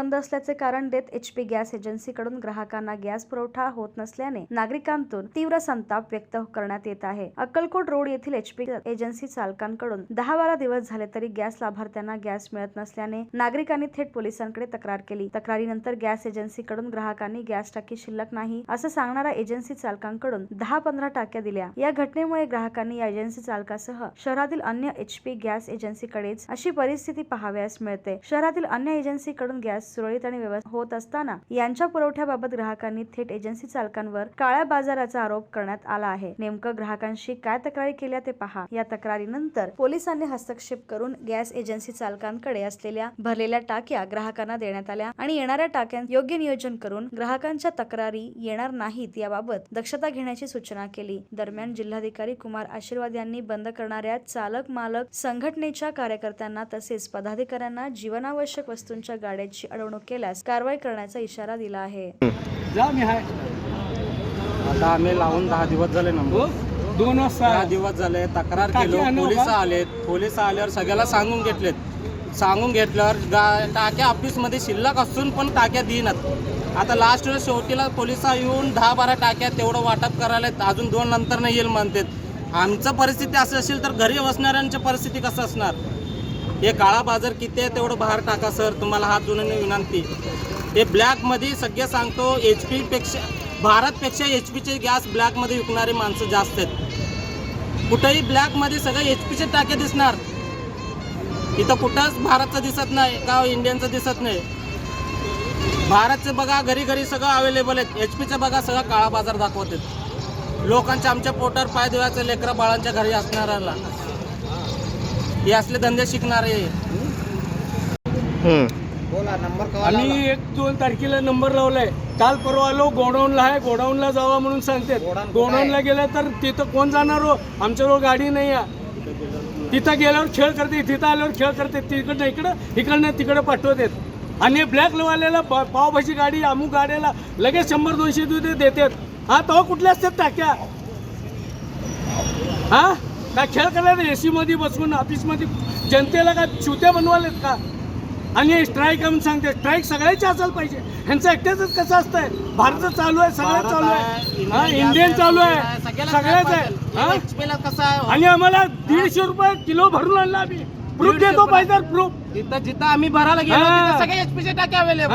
बंद असल्याचे कारण देत HP गॅस एजन्सीकडून ग्राहकांना गॅस पुरवठा होत नसल्याने नागरिकांतून तीव्र संताप व्यक्त करण्यात येत आहे। अक्कलकोट रोड येथील HP एजन्सी चालकांकडून 10-12 दिवस झाले तरी गॅस लाभार्थ्यांना गॅस मिळत नसल्याने नागरिकांनी थेट पोलिसांकडे तक्रार केली। तक्रारीनंतर गॅस एजन्सीकडून ग्राहकांनी गॅस टाकी शिल्लक नाही असं सांगणाऱ्या एजन्सी चालकांकडून 10-15 टाक्या दिल्या। या घटनेमुळे ग्राहकांनी या एजन्सी चालकासह शहरातील अन्य HP गॅस एजन्सीकडेच अशी परिस्थिती पाहावयास मिळते। शहरातील अन्य एजन्सीकडून गॅस सुरळीत आणि व्यवस्थित होत असताना यांच्या पुरवठ्याबाबत ग्राहकांनी थेट एजन्सी चालकांवर काळ्या बाजाराचा आरोप करण्यात आला आहे। नेमकं ग्राहकांशी काय तक्रारी केल्या ते पहा। या तक्रारीनंतर पोलिसांनी हस्तक्षेप करून गॅस एजन्सी चालकांकडे असलेल्या भरलेल्या टाक्या ग्राहकांना देण्यात आल्या आणि येणाऱ्या टाक्यांत योग्य नियोजन करून ग्राहकांच्या तक्रारी येणार नाहीत याबाबत दक्षता घेण्याची सूचना केली। दरम्यान जिल्हाधिकारी कुमार आशीर्वाद यांनी बंद करणाऱ्या चालक मालक संघटनेच्या कार्यकर्त्यांना तसेच पदाधिकाऱ्यांना जीवनावश्यक वस्तूंच्या गाड्यांची अडवणूक केल्यास कारवाई करण्याचा इशारा दिला आहे। आता आम्ही लावून 10 दिवस झाले ना, 2 वाजता 10 दिवस झाले, तक्रार केलो, पोलीस आल्यावर सगळ्याला सांगून घेतल्यावर टाक्या ऑफिसमध्ये शिल्लक असून पण टाक्या देईनात। आता लास्ट वेळेस शेवटीला पोलिस येऊन 10-12 टाक्या तेवढं वाटप करायला, अजून 2 नंतर नाही येईल म्हणतात। आमचं परिस्थिती असं असेल तर घरी बसणाऱ्यांची परिस्थिती कसं असणार? हे काळा बाजार किती आहे तेवढं बाहेर टाका सर, तुम्हाला हात जोडून विनंती। हे ब्लॅकमध्ये सगळे सांगतो, भारतपेक्षा HPचे गॅस ब्लॅकमध्ये विकणारी माणसं जास्त आहेत। कुठेही ब्लॅकमध्ये सगळं HPचे टाके दिसणार, इथं कुठंच भारतचं दिसत नाही का इंडियनचं दिसत नाही। भारतचं बघा घरी घरी सगळं अवेलेबल आहेत, HPचं बघा सगळं काळा बाजार दाखवत आहेत। लोकांच्या आमच्या पोटावर पाय देवाचं लेकरं बाळांच्या घरी असणाऱ्याला हे असले धंदे शिकणारे। आम्ही 1-2 तारखेला नंबर लावलाय, काल परवा आलो गोडाऊनला आहे, गोडाऊनला जावा म्हणून सांगते। गोडाऊनला गेलं तर तिथं कोण जाणार हो? आमच्याजवळ गाडी नाही आहे। तिथं गेल्यावर खेळ करते, तिथं आल्यावर खेळ करते, तिकडनं इकडनं तिकडे पाठवतात। आणि ब्लॅकवाल्याला पावभाजी गाडी अमुक गाड्याला लगेच 100-200 दूध देतात। हा तेव्हा कुठल्या असतात टाक्या? हा काय खेळ करायला AC मध्ये बसून ऑफिसमध्ये जनतेला काय चुत्या बनवालेत का? आणि स्ट्राईक म्हणून सांगते, स्ट्राईक सगळ्याची असायला पाहिजे। ह्यांचं एकट्याच कसं असतंय? भारत चालू आहे, सगळं चालू आहे, इंडियन चालू आहे, सगळ्याच आहे। आणि आम्हाला 150 रुपये किलो भरून आणला, आम्ही प्रूफ देतो पाहिजे, प्रूफ जिथं आम्ही भरायला गेलो सगळे HPचे टाके अवेलेबल,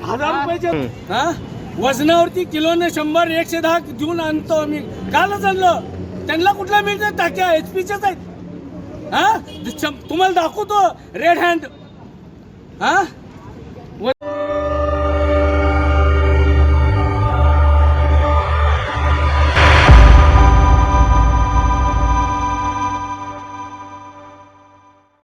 1000 रुपयाचे वजनावरती किलोने 100-110 देऊन आणतो आम्ही। कालच आणलं, त्यांना कुठल्या मिळते टाक्या? HPच्याच आहेत। हा तुम्हाला दाखवतो रेड हँड। हा